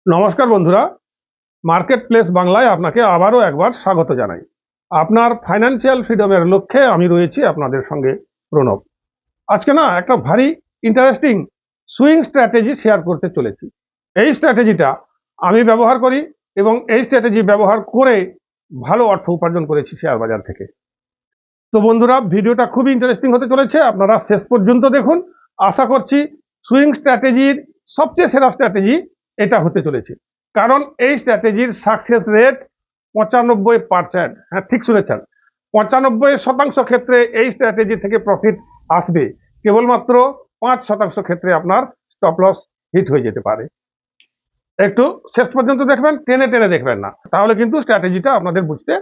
নমস্কার বন্ধুরা, market place বাংলায় আপনাকে আবারও একবার স্বাগত জানাই। আপনার ফাইন্যান্সিয়াল ফ্রিডমের লক্ষ্যে আমি রয়েছি আপনাদের সঙ্গে প্রণব। আজকে না একটা ভারী ইন্টারেস্টিং সুইং স্ট্র্যাটেজি শেয়ার করতে চলেছি। এই স্ট্র্যাটেজিটা আমি ব্যবহার করি এবং এই স্ট্র্যাটেজি ব্যবহার করে ভালো অর্থ উপার্জন করেছি শেয়ার বাজার থেকে। তো বন্ধুরা, ভিডিওটা খুবই ইন্টারেস্টিং হতে চলেছে, আপনারা শেষ পর্যন্ত দেখুন। আশা করছি সুইং স্ট্র্যাটেজির সবচেয়ে সেরা স্ট্র্যাটেজি এটা হতে চলেছে, কারণ এই স্ট্র্যাটেজির সাকসেস রেট 95%। হ্যাঁ, ঠিক শুনেছেন, 95% ক্ষেত্রে এই স্ট্র্যাটেজি থেকে প্রফিট আসবে। কেবলমাত্র 5% ক্ষেত্রে আপনার স্টপ লস হিট হয়ে যেতে পারে। একটু শেষ পর্যন্ত দেখবেন, টেনে টেনে দেখবেন না, তাহলে কিন্তু স্ট্র্যাটেজিটা আপনাদের বুঝতে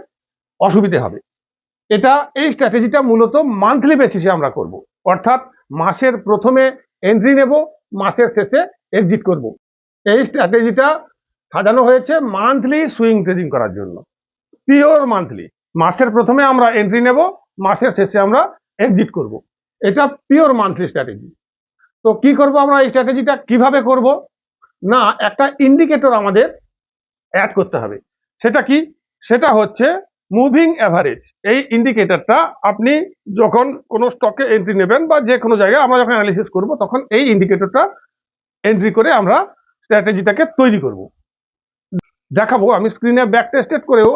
অসুবিধে হবে। এই স্ট্র্যাটেজিটা মূলত মান্থলি বেসিসে আমরা করব, অর্থাৎ মাসের প্রথমে এন্ট্রি নেব, মাসের শেষে এক্সিট করব। এই স্ট্র্যাটেজিটা সাজানো হয়েছে মান্থলি সুইং ট্রেডিং করার জন্য, পিওর মান্থলি। মাসের প্রথমে আমরা এন্ট্রি নেব, মাসের শেষে আমরা এক্সিট করব। এটা পিওর মান্থলি স্ট্র্যাটেজি। তো কি করব আমরা, এই স্ট্র্যাটেজিটা কিভাবে করব না, একটা ইন্ডিকেটর আমাদের অ্যাড করতে হবে। সেটা কি? সেটা হচ্ছে মুভিং অ্যাভারেজ। এই ইন্ডিকেটরটা আপনি যখন কোনো স্টকে এন্ট্রি নেবেন বা যে কোনো জায়গায় আমরা যখন অ্যানালিসিস করব, তখন এই ইন্ডিকেটরটা এন্ট্রি করে আমরা স্ট্র্যাটেজিটাকে তৈরি করব। দেখাবো, আমি স্ক্রিনে ব্যাক টেস্টেড করেও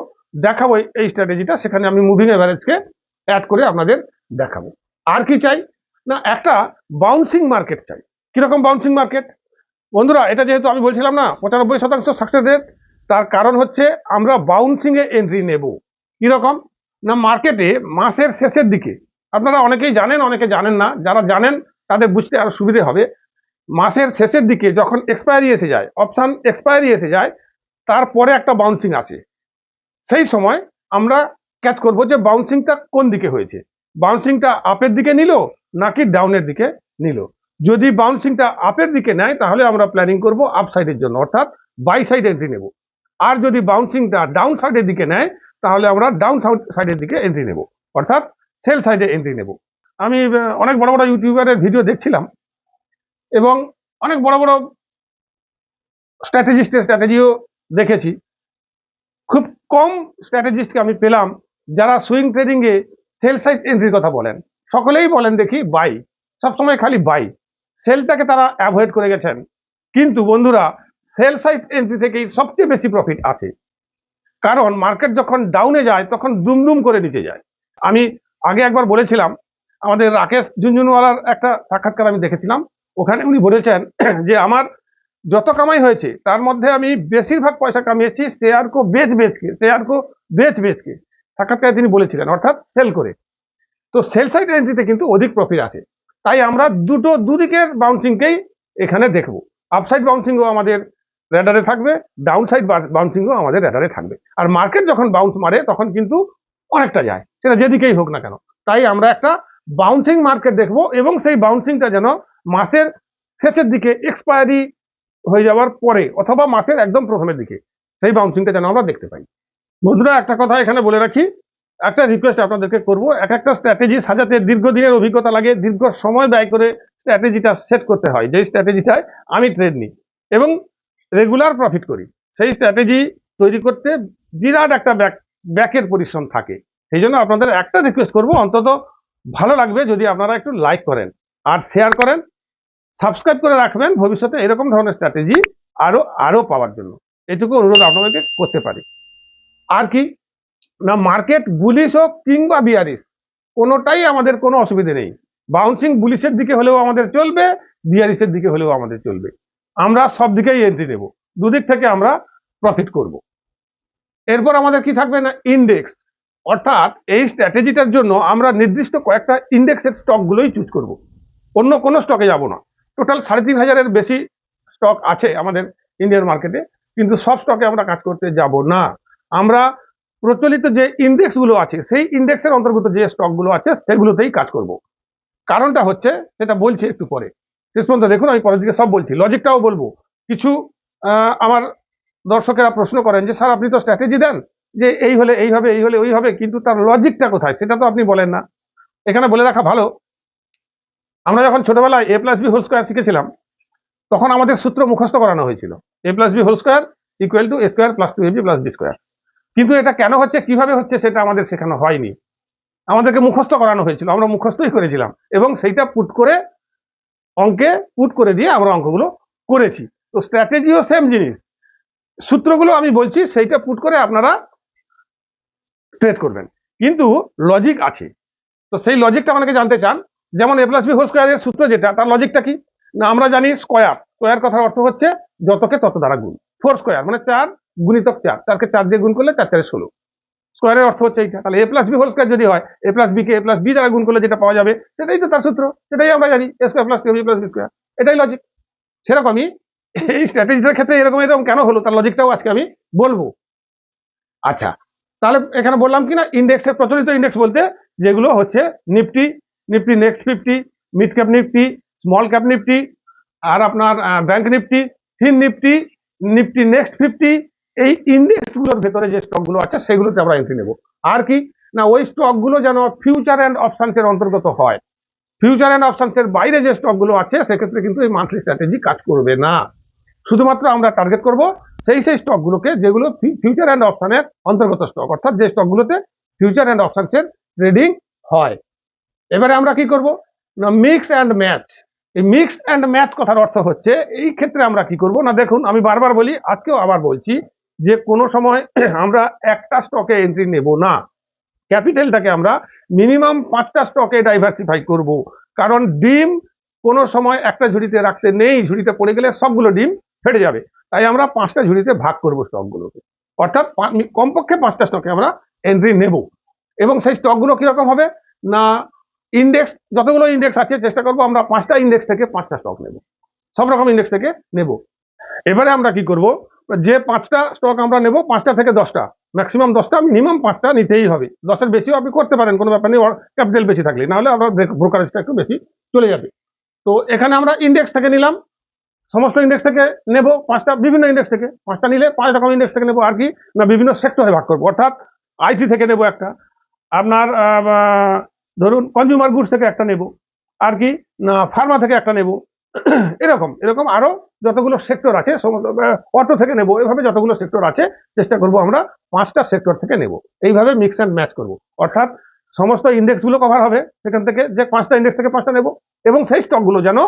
দেখাবো এই স্ট্র্যাটেজিটা। সেখানে আমি মুভিং অ্যাভারেজকে অ্যাড করে আপনাদের দেখাবো। আর কি চাই না, একটা বাউন্সিং মার্কেট চাই। কিরকম বাউন্সিং মার্কেট বন্ধুরা? এটা যেহেতু আমি বলছিলাম না 95% সাকসেস রেট, তার কারণ হচ্ছে আমরা বাউন্সিং এ এন্ট্রি নেব। কিরকম না, মার্কেটে মাসের শেষের দিকে, আপনারা অনেকেই জানেন, অনেকে জানেন না, যারা জানেন তাদের বুঝতে আরো সুবিধে হবে। মাসের শেষের দিকে যখন এক্সপায়ারি এসে যায়, অপশন এক্সপায়ারি এসে যায়, তারপরে একটা বাউন্সিং আছে। সেই সময় আমরা ক্যাচ করব যে বাউন্সিংটা কোন দিকে হয়েছে, বাউন্সিংটা আপের দিকে নিল নাকি ডাউনের দিকে নিল। যদি বাউন্সিংটা আপের দিকে নেয়, তাহলে আমরা প্ল্যানিং করব আপ সাইডের জন্য, অর্থাৎ বাই সাইড এন্ট্রি নেব। আর যদি বাউন্সিংটা ডাউন সাইডের দিকে নেয়, তাহলে আমরা ডাউন সাইডের দিকে এন্ট্রি নেব, অর্থাৎ সেল সাইডে এন্ট্রি নেব। আমি অনেক বড় বড় ইউটিউবারের ভিডিও দেখছিলাম এবং অনেক বড় বড় স্ট্র্যাটেজিস্টের স্ট্র্যাটেজিও দেখেছি। খুব কম স্ট্র্যাটেজিস্টকে আমি পেলাম যারা সুইং ট্রেডিং এ সেল সাইড এন্ট্রির কথা বলেন। সকলেই বলেন দেখি বাই, সবসময় খালি বাই, সেলটাকে তারা অ্যাভয়েড করে গেছেন। কিন্তু বন্ধুরা, সেল সাইড এন্ট্রি থেকেই সবচেয়ে বেশি প্রফিট আছে, কারণ মার্কেট যখন ডাউনে যায় তখন দুমদুম করে নিচে যায়। আমি আগে একবার বলেছিলাম, আমাদের রাকেশ ঝুনঝুনওয়ালার একটা সাক্ষাৎকার আমি দেখেছিলাম, ওখানে উনি বলেছেন যে আমার যত কামাই হয়েছে তার মধ্যে আমি বেশিরভাগ পয়সা কামিয়েছি শেয়ার কো বেচ বেচকে। সাক্ষাৎকারে তিনি বলেছিলেন, অর্থাৎ সেল করে। তো সেল সাইড এন্ট্রিতে কিন্তু অধিক প্রফিট আছে। তাই আমরা দুদিকের বাউন্সিংকেই এখানে দেখবো। আপসাইড বাউন্সিংও আমাদের র্যাডারে থাকবে, ডাউন সাইড বাউন্সিংও আমাদের র্যাডারে থাকবে। আর মার্কেট যখন বাউন্স মারে তখন কিন্তু অনেকটা যায়, সেটা যেদিকেই হোক না কেন। তাই আমরা একটা বাউন্সিং মার্কেট দেখবো, এবং সেই বাউন্সিংটা যেন মাসের শেষের দিকে এক্সপায়ারি হয়ে যাওয়ার পরে অথবা মাসের একদম প্রথমের দিকে সেই বাউন্সিংটা যেন আমরা দেখতে পাই। বন্ধুরা, একটা কথা এখানে বলে রাখি, একটা রিকোয়েস্ট আপনাদেরকে করব। একটা স্ট্র্যাটেজি সাজাতে দীর্ঘদিনের অভিজ্ঞতা লাগে, দীর্ঘ সময় ব্যয় করে স্ট্র্যাটেজিটা সেট করতে হয়। যেই স্ট্র্যাটেজিটায় আমি ট্রেড নিই এবং রেগুলার প্রফিট করি, সেই স্ট্র্যাটেজি তৈরি করতে বিরাট একটা ব্যাকের পরিশ্রম থাকে। সেই জন্য আপনাদের একটা রিকোয়েস্ট করব, অন্তত ভালো লাগবে যদি আপনারা একটু লাইক করেন আর শেয়ার করেন, সাবস্ক্রাইব করে রাখবেন ভবিষ্যতে এরকম ধরনের স্ট্র্যাটেজি আরো পাওয়ার জন্য। এটুকু অনুরোধ আপনাদেরকে করতে পারি। আর কি না, মার্কেট বুলিশ হোক কিংবা বিয়ারিশ, কোনোটাই আমাদের কোনো অসুবিধে নেই। বাউন্সিং বুলিশের দিকে হলেও আমাদের চলবে, বিয়ারিশের দিকে হলেও আমাদের চলবে। আমরা সব দিকেই এন্ট্রি নেব, দুদিক থেকে আমরা প্রফিট করব। এরপর আমাদের কি থাকবে না, ইন্ডেক্স। অর্থাৎ এই স্ট্র্যাটেজিটার জন্য আমরা নির্দিষ্ট কয়েকটা ইন্ডেক্সের স্টকগুলোই চুজ করব, অন্য কোনো স্টকে যাব না। টোটাল 3,500-এর বেশি স্টক আছে আমাদের ইন্ডিয়ান মার্কেটে, কিন্তু সব স্টকে আমরা কাজ করতে যাব না। আমরা প্রচলিত যে ইন্ডেক্সগুলো আছে, সেই ইন্ডেক্সের অন্তর্গত যে স্টকগুলো আছে সেগুলোতেই কাজ করব। কারণটা হচ্ছে, সেটা বলছি একটু পরে, শেষ পর্যন্ত দেখুন, আমি পরের দিকে সব বলছি, লজিকটাও বলবো। কিছু আমার দর্শকেরা প্রশ্ন করেন যে স্যার আপনি তো স্ট্র্যাটেজি দেন যে এই হলে এই হবে, এই হলে ওই হবে, কিন্তু তার লজিকটা কোথায় সেটা তো আপনি বলেন না। এখানে বলে রাখা ভালো, আমরা যখন ছোটবেলায় a+b হোল স্কয়ার শিখেছিলাম, তখন আমাদের সূত্র মুখস্থ করানো হয়েছিল। A plus B whole square equal to A square plus 2ab plus B square. কিন্তু এটা কেন হচ্ছে, কিভাবে হচ্ছে, সেটা আমাদের শেখানো হয়নি। আমাদেরকে মুখস্থ করানো হয়েছিল, আমরা মুখস্থই করেছিলাম এবং সেইটা পুট করে অঙ্কে পুট করে দিয়ে আমরা অঙ্কগুলো করেছি। তো স্ট্র্যাটেজিও সেম জিনিস, সূত্রগুলো আমি বলছি সেইটা পুট করে আপনারা ট্রেড করবেন, কিন্তু লজিক আছে। তো সেই লজিকটা অনেকে জানতে চান। যেমন এ প্লাস বি হোল স্কোয়ারের সূত্র যেটা, তার লজিকটা কি না, আমরা জানি স্কোয়ার, স্কোয়ার কথার অর্থ হচ্ছে যতকে তত দ্বারা গুণ। 4 স্কোয়ার মানে 4 গুণিতক 4, 4কে 4 দিয়ে গুণ করলে 4 4 16, স্কোয়ারের অর্থ হচ্ছে এইটা। তাহলে এ প্লাস বি হোল স্কোয়ার যদি হয়, এ প্লাস বি কে এ প্লাস বি দ্বারা গুণ করলে যেটা পাওয়া যাবে সেটাই তো তার সূত্র, সেটাই আমরা জানি, A square plus 2ab plus B square, এটাই লজিক। সেরকমই এই স্ট্র্যাটেজিটার ক্ষেত্রে এরকম কেন হলো তার লজিকটাও আজকে আমি বলবো। আচ্ছা, তাহলে এখানে বললাম কি না, ইন্ডেক্সের প্রচলিত ইন্ডেক্স বলতে যেগুলো হচ্ছে Nifty, Nifty next 50, mid cap Nifty, small cap Nifty, আর আপনার bank Nifty, fin Nifty, Nifty next 50, এই ইন্ডেক্সগুলোর ভেতরে যে স্টকগুলো আছে সেগুলোতে আমরা এন্ট্রি নেব। আর কি না, ওই স্টকগুলো যেন ফিউচার অ্যান্ড অপশনসের অন্তর্গত হয়। ফিউচার অ্যান্ড অপশনসের বাইরে যে স্টকগুলো আছে সেক্ষেত্রে কিন্তু এই মান্থলি স্ট্র্যাটেজি কাজ করবে না। শুধুমাত্র আমরা টার্গেট করব সেই স্টকগুলোকে যেগুলো ফিউচার অ্যান্ড অপশনের অন্তর্গত স্টক, অর্থাৎ যে স্টকগুলোতে ফিউচার অ্যান্ড অপশনসের ট্রেডিং হয়। এবারে আমরা কি করব না, মিক্স অ্যান্ড ম্যাচ। এই মিক্স অ্যান্ড ম্যাচ কথার অর্থ হচ্ছে এই ক্ষেত্রে আমরা কি করব না, দেখুন আমি বারবার বলি, আজকেও আবার বলছি, যে কোনো সময় আমরা একটা স্টকে এন্ট্রি নেব না, ক্যাপিটালটাকে আমরা মিনিমাম 5টা স্টকে ডাইভার্সিফাই করব। কারণ ডিম কোনো সময় একটা ঝুড়িতে রাখতে নেই, ঝুড়িতে পড়ে গেলে সবগুলো ডিম ফেটে যাবে। তাই আমরা 5টা ঝুড়িতে ভাগ করব স্টকগুলোকে, অর্থাৎ কমপক্ষে 5টা স্টকে আমরা এন্ট্রি নেব। এবং সেই স্টকগুলো কিরকম হবে না, ইন্ডেক্স, যতগুলো ইন্ডেক্স আছে চেষ্টা করবো আমরা 5টা ইন্ডেক্স থেকে 5টা স্টক নেব, সব রকম ইন্ডেক্স থেকে নেব। এবারে আমরা কি করব, যে 5টা স্টক আমরা নেব, 5টা থেকে 10টা, ম্যাক্সিমাম 10টা, মিনিমাম 5টা নিতেই হবে। 10-এর বেশিও আপনি করতে পারেন, কোনো ব্যাপার নেই, ক্যাপিটাল বেশি থাকলে, না হলে আপনার ব্রোকারেজটা একটু বেশি চলে যাবে। তো এখানে আমরা ইন্ডেক্স থেকে নিলাম, সমস্ত ইন্ডেক্স থেকে নেব 5টা, বিভিন্ন ইন্ডেক্স থেকে 5টা নিলে 5 রকম ইন্ডেক্স থেকে নেব। আর কি না, বিভিন্ন সেক্টরে ভাগ করবো, অর্থাৎ আইটি থেকে নেব একটা, আপনার ধরুন কনজিউমার গুডস থেকে একটা নেব, আর কি না ফার্মা থেকে একটা নেব, এরকম এরকম আরো যতগুলো সেক্টর আছে, অটো থেকে নেব, এইভাবে যতগুলো সেক্টর আছে চেষ্টা করব আমরা 5টা সেক্টর থেকে নেব। এইভাবে মিক্স অ্যান্ড ম্যাচ করব, অর্থাৎ সমস্ত ইন্ডেক্স গুলো কভার হবে, সেখান থেকে যে 5টা ইন্ডেক্স থেকে 5টা নেব, এবং সেই স্টকগুলো যেন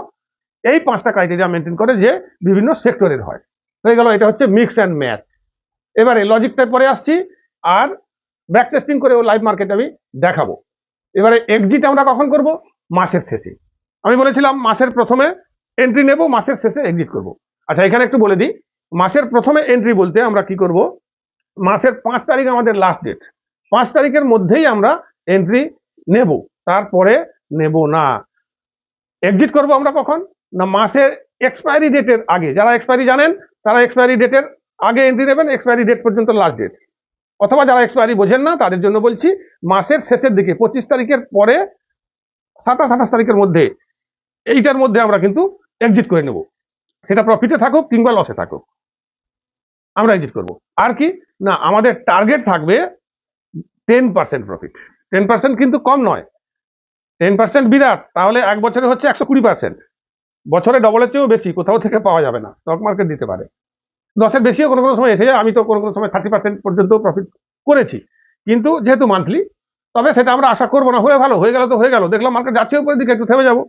এই 5টা ক্রাইটেরিয়া মেনটেন করে যে বিভিন্ন সেক্টরের হয়। হয়ে গেল, এটা হচ্ছে মিক্স অ্যান্ড ম্যাচ। এবারে লজিকটা পরে আসছি, আর ব্যাক টেস্টিং করে ও লাইভ মার্কেট আমি দেখাবো। এবারে এক্সিট আমরা কখন করব, মাসের শেষে। আমি বলেছিলাম মাসের প্রথমে এন্ট্রি নেব, মাসের শেষে এক্সিট করব। আচ্ছা, এখানে একটু বলে দিই, মাসের প্রথমে এন্ট্রি বলতে আমরা কি করব, মাসের 5 তারিখ আমাদের লাস্ট ডেট, 5 তারিখের মধ্যেই আমরা এন্ট্রি নেব, তারপরে নেব না। এক্সিট করব আমরা কখন না, মাসের এক্সপায়ারি ডেটের আগে। যারা এক্সপায়ারি জানেন তারা এক্সপায়ারি ডেটের আগে এন্ট্রি নেবেন, এক্সপায়ারি ডেট পর্যন্ত লাস্ট ডেট। অথবা যারা এক্সপায়ারি বোঝেন না তাদের জন্য বলছি, মাসের শেষের দিকে 25 তারিখের পরে 27-28 তারিখের মধ্যে, এইটার মধ্যে আমরা কিন্তু এক্সিট করে নেব। সেটা প্রফিটে থাকুক কিংবা লসে থাকুক, আমরা এক্সিট করব। আর কি না, আমাদের টার্গেট থাকবে 10% প্রফিট। 10% কিন্তু কম নয়, 10% বিরাট, তাহলে এক বছরে হচ্ছে 120%, বছরে ডবলের চেয়েও বেশি কোথাও থেকে পাওয়া যাবে না, স্টক মার্কেট দিতে পারে। 10-এর বেশিও কোনো কোনো সময় এসে যায়, আমি তো কোনো কোনো সময় 30% পর্যন্ত প্রফিট করেছি, কিন্তু যেহেতু মান্থলি, তবে সেটা আমরা আশা করবো না। হয়ে ভালো, হয়ে গেল তো হয়ে গেল, দেখলাম মার্কেট যাচ্ছে উপরের দিকে, একটু থেমে যাবো,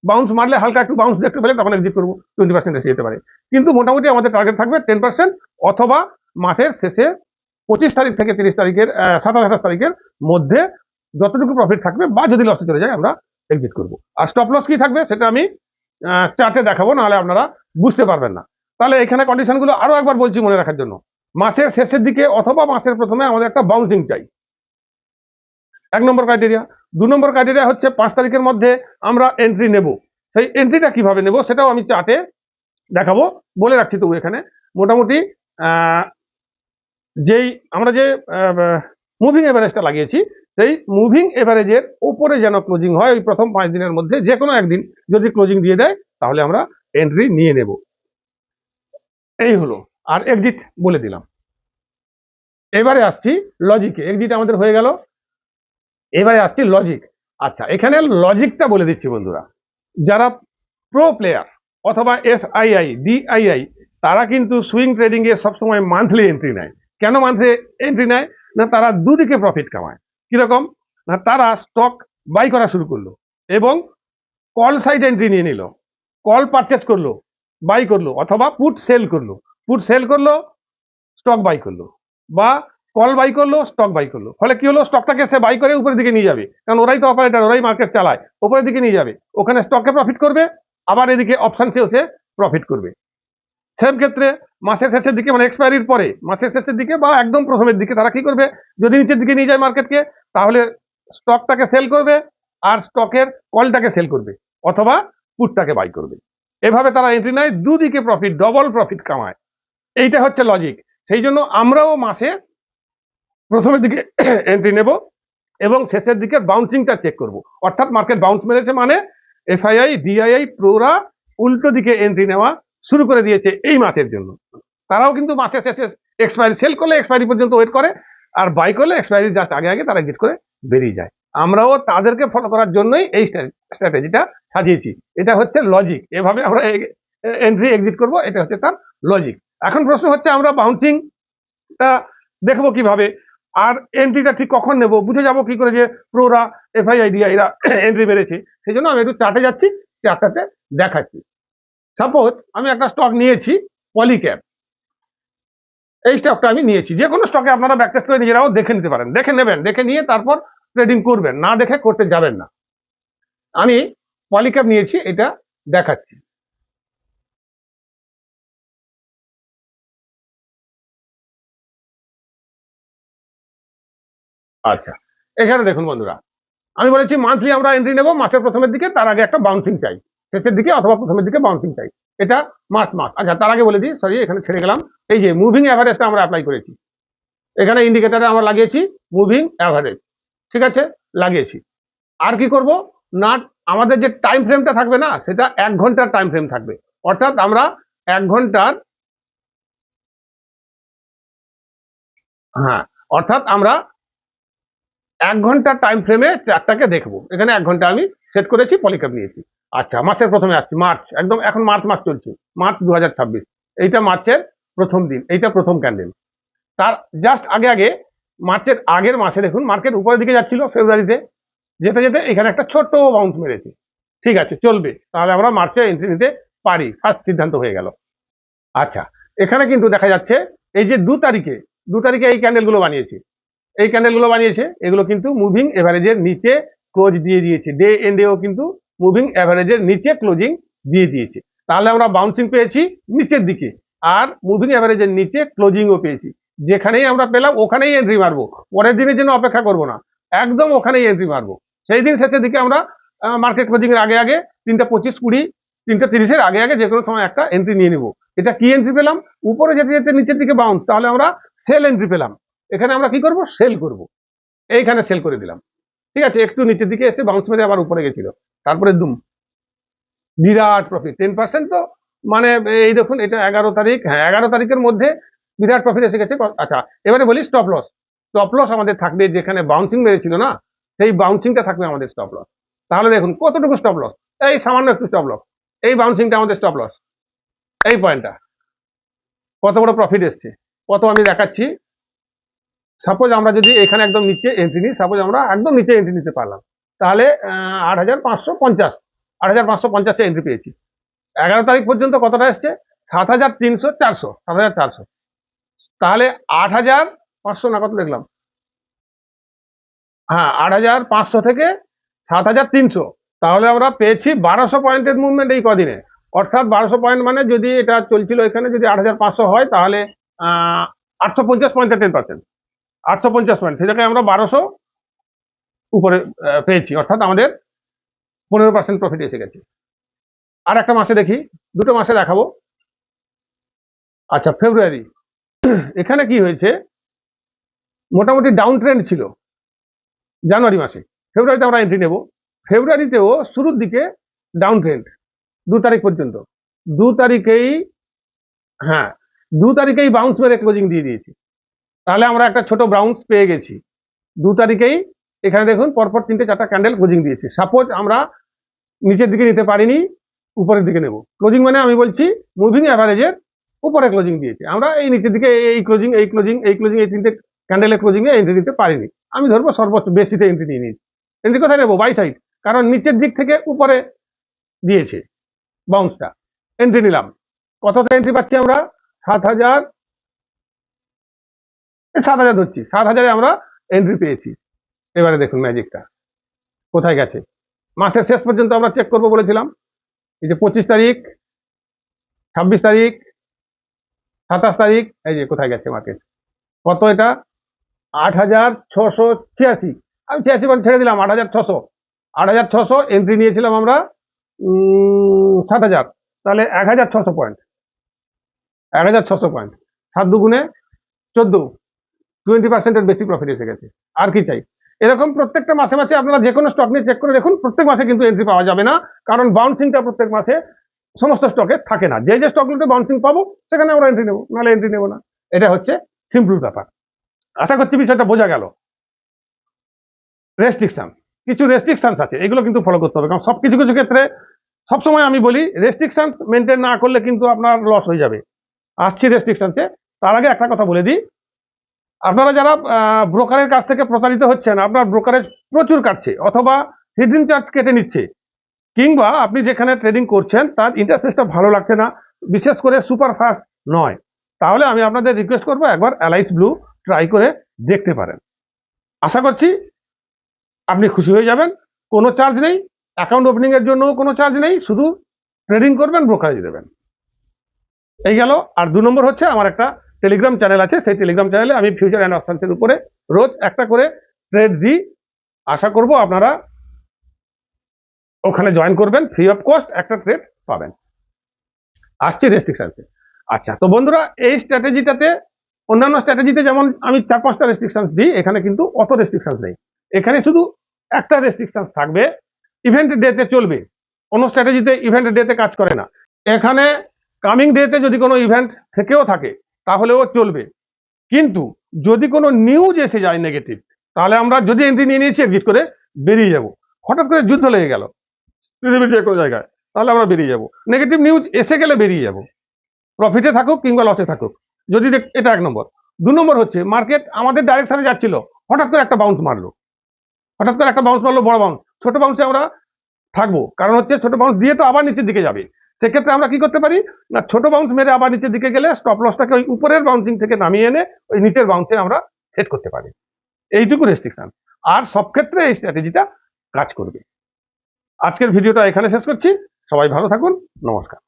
বাউন্স মারলে হালকা একটু বাউন্স দেখতে পেলে তখন এক্সিট করবো, 20% এসে যেতে পারে। কিন্তু মোটামুটি আমাদের টার্গেট থাকবে 10%, অথবা মাসের শেষে 25 তারিখ থেকে 30 তারিখের 27-28 তারিখের মধ্যে যতটুকু প্রফিট থাকবে, বা যদি লসে চলে যায় আমরা এক্সিট করবো। আর স্টপ লস কি থাকবে সেটা আমি চার্টে দেখাবো, নাহলে আপনারা বুঝতে পারবেন না। তাহলে এখানে কন্ডিশনগুলো আরো একবার বলছি মনে রাখার জন্য, মাসের শেষের দিকে অথবা মাসের প্রথমে আমাদের একটা বাউন্সিং চাই, 1 নম্বর ক্রাইটেরিয়া। 2 নম্বর ক্রাইটেরিয়া হচ্ছে 5 তারিখের মধ্যে আমরা এন্ট্রি নেব। সেই এন্ট্রিটা কিভাবে নেব সেটাও আমি চার্টে দেখাবো, বলে রাখছি। তবু এখানে মোটামুটি যেই আমরা যে মুভিং এভারেজটা লাগিয়েছি, সেই মুভিং এভারেজের উপরে যেন ক্লোজিং হয় ওই প্রথম 5 দিনের মধ্যে, যে কোনো একদিন যদি ক্লোজিং দিয়ে দেয় তাহলে আমরা এন্ট্রি নিয়ে নেব। এই হলো, আর এক্সিট বলে দিলাম। এবারে আসছি লজিকে, এক্সিট আমাদের হয়ে গেল, এবারে আসছি লজিক। আচ্ছা, এখানে লজিকটা বলে দিচ্ছি বন্ধুরা, যারা প্রো প্লেয়ার অথবা FII DII তারা কিন্তু সুইং ট্রেডিং এ সবসময় মান্থলি এন্ট্রি নেয়। কেন মান্থলি এন্ট্রি নেয়? না তারা দুদিকে প্রফিট কামায়। কিরকম? না তারা স্টক বাই করা শুরু করলো এবং কল সাইড এন্ট্রি নিয়ে নিল, কল পারচেস করলো, বাই করলো, অথবা পুট সেল করলো, পুট সেল করলো, স্টক বাই করলো, বা কল বাই করলো, স্টক বাই করলো। ফলে কি হলো, স্টকটাকে সে বাই করে উপরের দিকে নিয়ে যাবে, কারণ ওরাই তো অপারেটর, ওরাই মার্কেট চালায়, উপরের দিকে নিয়ে যাবে, ওখানে স্টকে প্রফিট করবে, আবার এদিকে অপশনসেও সে প্রফিট করবে। সেম ক্ষেত্রে মাসের শেষের দিকে, মানে এক্সপায়ারির পরে মাসের শেষের দিকে বা একদম প্রথমের দিকে তারা কি করবে, যদি নিচের দিকে নিয়ে যায় মার্কেটকে, তাহলে স্টকটাকে সেল করবে আর স্টকের কলটাকে সেল করবে, অথবা পুটটাকে বাই করবে। এভাবে তারা এন্ট্রি নেয়, দুদিকে প্রফিট, ডবল প্রফিট কামায়। এইটা হচ্ছে লজিক। সেই জন্য আমরাও মাসে প্রথমের দিকে এন্ট্রি নেব এবং শেষের দিকে বাউন্সিংটা চেক করব। অর্থাৎ মার্কেট বাউন্স মেরেছে মানে এফআইআই, ডিআইআই, প্রোরা উল্টো দিকে এন্ট্রি নেওয়া শুরু করে দিয়েছে এই মাসের জন্য। তারাও কিন্তু মাসের শেষে এক্সপায়ারি, সেল করলে এক্সপায়ারি পর্যন্ত ওয়েট করে, আর বাই করলে এক্সপায়ারি জাস্ট আগে আগে তারা এক্সিট করে বেরিয়ে যায়। আমরাও তাদেরকে ফলো করার জন্যই এই স্ট্র্যাটেজিটা সাজিয়েছি। এটা হচ্ছে লজিক, এভাবে আমরা এন্ট্রি এক্সিট করব, এটা হচ্ছে তার লজিক। এখন প্রশ্ন হচ্ছে আমরা বাউন্সিংটা দেখবো কিভাবে, আর এন্ট্রিটা ঠিক কখন নেব, বুঝে যাবো কি করে যে প্রোরা, এফআইআই, ডিআইরা এন্ট্রি মেরেছে। সেই জন্য আমি একটু চার্টে যাচ্ছি, চার্টটাতে দেখাচ্ছি। সাপোজ আমি একটা স্টক নিয়েছি, পলিক্যাপ। এই স্টকটা আমি নিয়েছি, যে কোনো স্টকে আপনারা ব্যাকটেস্ট করে নিজেরাও দেখে নিতে পারেন, দেখে নেবেন, দেখে নিয়ে তারপর ট্রেডিং করবেন, না দেখে করতে যাবেন না। আমি পলিক্যাপ নিয়েছি, এটা দেখাচ্ছি। আচ্ছা, এখানে দেখুন বন্ধুরা, আমি বলেছি মান্থলি আমরা এন্ট্রি নেব মাসের প্রথমের দিকে, তার আগে একটা বাউন্সিং চাই, শেষের দিকে অথবা প্রথমের দিকে বাউন্সিং চাই। এটা মার্চ মাস। আচ্ছা, তার আগে বলে দিই, সরি এখানে ছেড়ে গেলাম, এই যে মুভিং অ্যাভারেজটা আমরা অ্যাপ্লাই করেছি, এখানে ইন্ডিকেটারে আমরা লাগিয়েছি মুভিং অ্যাভারেজ, ঠিক আছে, লাগিয়েছি। আর কি করব না, আমাদের যে টাইম ফ্রেমটা থাকবে না, সেটা 1 ঘন্টার টাইম ফ্রেম থাকবে। অর্থাৎ আমরা 1 ঘন্টার, হ্যাঁ, অর্থাৎ আমরা 1 ঘন্টার টাইম ফ্রেমে চারটাকে দেখবো। এখানে 1 ঘন্টা আমি সেট করেছি, পলিক্যাপ নিয়েছি। আচ্ছা, মাসের প্রথমে আসছি, মার্চ, একদম এখন মার্চ মাস চলছে, মার্চ 2026। এইটা মার্চের প্রথম দিন, এইটা প্রথম ক্যান্ডেল। তার জাস্ট আগে আগে মার্চের আগের মাসে দেখুন মার্কেট উপরের দিকে যাচ্ছিল, ফেব্রুয়ারিতে যেতে যেতে এখানে একটা ছোট্ট বাউন্স মেরেছে। ঠিক আছে, চলবে, তাহলে আমরা মার্চে এন্ট্রি নিতে পারি, ফার্স্ট সিদ্ধান্ত হয়ে গেল। আচ্ছা, এখানে কিন্তু দেখা যাচ্ছে এই যে 2 তারিখে, 2 তারিখে এই ক্যান্ডেলগুলো বানিয়েছে, এই ক্যান্ডেলগুলো বানিয়েছে, এগুলো কিন্তু মুভিং এভারেজের নিচে ক্লোজ দিয়ে দিয়েছে, ডে এন্ডেও কিন্তু মুভিং এভারেজের নিচে ক্লোজিং দিয়ে দিয়েছে। তাহলে আমরা বাউন্সিং পেয়েছি নিচের দিকে, আর মুভিং এভারেজের নিচে ক্লোজিংও পেয়েছি। যেখানেই আমরা পেলাম ওখানেই এন্ট্রি মারবো, পরের দিনের জন্য অপেক্ষা করব না, একদম ওখানেই এন্ট্রি মারবো। সেই দিন শেষের দিকে আমরা মার্কেট ক্লোজিং এর আগে আগে 3:25, 20, 3:30-এর আগে আগে যে কোনো সময় একটা এন্ট্রি নিয়ে নেবো। এটা কি এন্ট্রি পেলাম? উপরে যেতে যেতে নিচের দিকে বাউন্স, তাহলে আমরা সেল এন্ট্রি পেলাম। এখানে আমরা কি করব, সেল করব, এইখানে সেল করে দিলাম। ঠিক আছে, একটু নিচের দিকে এসে বাউন্স মেরে আবার উপরে গেছিল, তারপরে দুম, বিরাট প্রফিট, 10%। তো মানে এই দেখুন, এটা 11 তারিখ, হ্যাঁ 11 তারিখের মধ্যে বিরাট প্রফিট এসে গেছে। আচ্ছা, এবারে বলি স্টপ লস। স্টপ লস আমাদের থাকবে, যেখানে বাউন্সিং মেরেছিল না, সেই বাউন্সিংটা থাকবে আমাদের স্টপ লস। তাহলে দেখুন কতটুকু স্টপ লস, এই সামান্য একটু স্টপ লস, এই বাউন্সিংটা আমাদের স্টপ লস, এই পয়েন্টটা। কত বড় প্রফিট এসছে, কত আমি দেখাচ্ছি। সাপোজ আমরা যদি এখানে একদম নিচে এন্ট্রি নিই, সাপোজ আমরা একদম নিচে এন্ট্রি নিতে পারলাম, তাহলে 8,550, 8,550 এন্ট্রি পেয়েছি। 11 তারিখ পর্যন্ত কতটা এসছে, 7,300, 400, 7,400। তাহলে 8,500 না কত দেখলাম, হ্যাঁ 8,500 থেকে 7,300, তাহলে আমরা পেয়েছি 1200 পয়েন্টের মুভমেন্ট এই কদিনে। অর্থাৎ 1200 পয়েন্ট মানে যদি এটা চলছিল এখানে, যদি 8,500 হয়, তাহলে 850 পয়েন্টের 10%, 850 পয়েন্ট, সেটাকে আমরা 1200 উপরে পেয়েছি। অর্থাৎ আমাদের 15% প্রফিট এসে গেছে। আর একটা মাসে দেখি, দুটো মাসে দেখাবো। আচ্ছা, ফেব্রুয়ারি, এখানে কি হয়েছে, মোটামুটি ডাউন ট্রেন্ড ছিল জানুয়ারি মাসে, ফেব্রুয়ারিতে আমরা এন্ট্রি নেব। ফেব্রুয়ারিতেও শুরুর দিকে ডাউন ট্রেন্ড 2 তারিখ পর্যন্ত, 2 তারিখেই, হ্যাঁ 2 তারিখেই বাউন্স মেরে ক্লোজিং দিয়ে দিয়েছি। তাহলে আমরা একটা ছোট বাউন্স পেয়ে গেছি 2 তারিখেই। এখানে দেখুন পরপর 3-4টা ক্যান্ডেল ক্লোজিং দিয়েছে। সাপোজ আমরা নিচের দিকে নিতে পারিনি, উপরের দিকে নেব। ক্লোজিং মানে আমি বলছি মুভিং অ্যাভারেজের উপরে ক্লোজিং দিয়েছে, আমরা এই নিচের দিকে এই ক্লোজিং এই ক্লোজিং এই ক্লোজিং এই তিনটে ক্যান্ডেলের ক্লোজিং এ এন্ট্রি দিতে পারিনি। আমি ধরবো সর্বোচ্চ বেশিতে এন্ট্রি নিয়ে নিয়েছি। এন্ট্রি কোথায় নেবো? বাই সাইড, কারণ নিচের দিক থেকে উপরে দিয়েছে বাউন্সটা, এন্ট্রি নিলাম। কতটা এন্ট্রি পাচ্ছি আমরা? 7,000, 7,000 ধরছি, 7,000-এ আমরা এন্ট্রি পেয়েছি। এবারে দেখুন ম্যাজিকটা কোথায় গেছে। মাসের শেষ পর্যন্ত আমরা চেক করবো বলেছিলাম, এই যে 25 তারিখ, 26 তারিখ, 27 তারিখ, এই যে কোথায় গেছে মার্কেট, কত এটা? 8,686। আমি 86 বার ছেড়ে দিলাম, 8,600, 8,600 এন্ট্রি নিয়েছিলাম আমরা 7,000, তাহলে 1,600 পয়েন্ট, 1,600 পয়েন্ট, 7 দুগুণে 14, 20%-এর বেশি প্রফিট এসে গেছে। আর কি চাই? এরকম প্রত্যেকটা মাসে মাসে আপনারা যে কোনো স্টক নিয়ে চেক করে দেখুন, প্রত্যেক মাসে কিন্তু এন্ট্রি পাওয়া যাবে না, কারণ বাউন্সিংটা প্রত্যেক মাসে সমস্ত স্টকে থাকে না। যে যে স্টকগুলোতে বাউন্সিং পাবো সেখানে আমরা এন্ট্রি নেবো, নাহলে এন্ট্রি নেবো না। এটা হচ্ছে সিম্পল ব্যাপার। আশা করছি বিষয়টা বোঝা গেল। রেস্ট্রিকশন, কিছু রেস্ট্রিকশন আছে, এগুলো কিন্তু ফলো করতে হবে, কারণ সব কিছু কিছু ক্ষেত্রে সবসময় আমি বলি রেস্ট্রিকশন মেনটেন না করলে কিন্তু আপনার লস হয়ে যাবে। আসছি রেস্ট্রিকশনসে, তার আগে একটা কথা বলে দিই, আপনারা যারা ব্রোকারের কাছ থেকে প্রতারিত হচ্ছেন, আপনার ব্রোকারেজ প্রচুর কাটছে অথবা হিডেন চার্জ কেটে নিচ্ছে, কিংবা আপনি যেখানে ট্রেডিং করছেন তার ইন্টারফেসটা ভালো লাগছে না, বিশেষ করে সুপার ফাস্ট নয়, তাহলে আমি আপনাদের রিকোয়েস্ট করবো একবার অ্যালাইস ব্লু ট্রাই করে দেখতে পারেন। আশা করছি আপনি খুশি হয়ে যাবেন। কোনো চার্জ নেই, অ্যাকাউন্ট ওপেনিং এর জন্য কোনো চার্জ নেই, শুধু ট্রেডিং করবেন, ব্রোকারেজ দেবেন। এই গেল। আর 2 নম্বর হচ্ছে আমার একটা টেলিগ্রাম চ্যানেল আছে, সেই টেলিগ্রাম চ্যানেলে আমি ফিউচার অ্যান্ড অপশনসের উপরে রোজ একটা করে ট্রেড দিই। আশা করব আপনারা ওখানে জয়েন করবেন, ফ্রি অফ কস্ট একটা ট্রেড পাবেন। আসছে রেস্ট্রিকশনসে। আচ্ছা, তো বন্ধুরা এই স্ট্র্যাটেজিটাতে, অন্যান্য স্ট্র্যাটেজিতে যেমন আমি 4-5টা রেস্ট্রিকশনস দিই, এখানে কিন্তু অত রেস্ট্রিকশনস নেই। এখানে শুধু একটা রেস্ট্রিকশন থাকবে, ইভেন্ট ডেতে চলবে। কোনো স্ট্র্যাটেজিতে ইভেন্ট ডেতে কাজ করে না। এখানে কামিং ডেতে যদি কোনো ইভেন্ট থেকেও থাকে তাহলেও চলবে, কিন্তু যদি কোনো নিউজ এসে যায় নেগেটিভ, তাহলে আমরা যদি এন্ট্রি নিয়ে নিয়েছি এক্সিট করে বেরিয়ে যাব। হঠাৎ করে যুদ্ধ লেগে গেল পৃথিবীর যে কোনো জায়গায়, তাহলে আমরা বেরিয়ে যাব। নেগেটিভ নিউজ এসে গেলে বেরিয়ে যাব, প্রফিটে থাকুক কিংবা লসে থাকুক। যদি এটা 1 নম্বর। 2 নম্বর হচ্ছে মার্কেট আমাদের ডাইরেকশনে যাচ্ছিল, হঠাৎ করে একটা বাউন্স মারলো, হঠাৎ করে একটা বাউন্স মারলো, বড় বাউন্স। ছোট বাউন্সে আমরা থাকবো, কারণ হচ্ছে ছোট বাউন্স দিয়ে তো আবার নিচের দিকে যাবে। সেক্ষেত্রে আমরা কি করতে পারি না, ছোট বাউন্স মেরে আবার নিচের দিকে গেলে স্টপ লসটাকে ওই উপরের বাউন্সিং থেকে নামিয়ে এনে ওই নিচের বাউন্সে আমরা সেট করতে পারি। এইটুকু রেস্ট্রিকশন, আর সব ক্ষেত্রে এই স্ট্র্যাটেজিটা কাজ করবে। আজকের ভিডিওটা এখানে শেষ করছি। সবাই ভালো থাকুন, নমস্কার।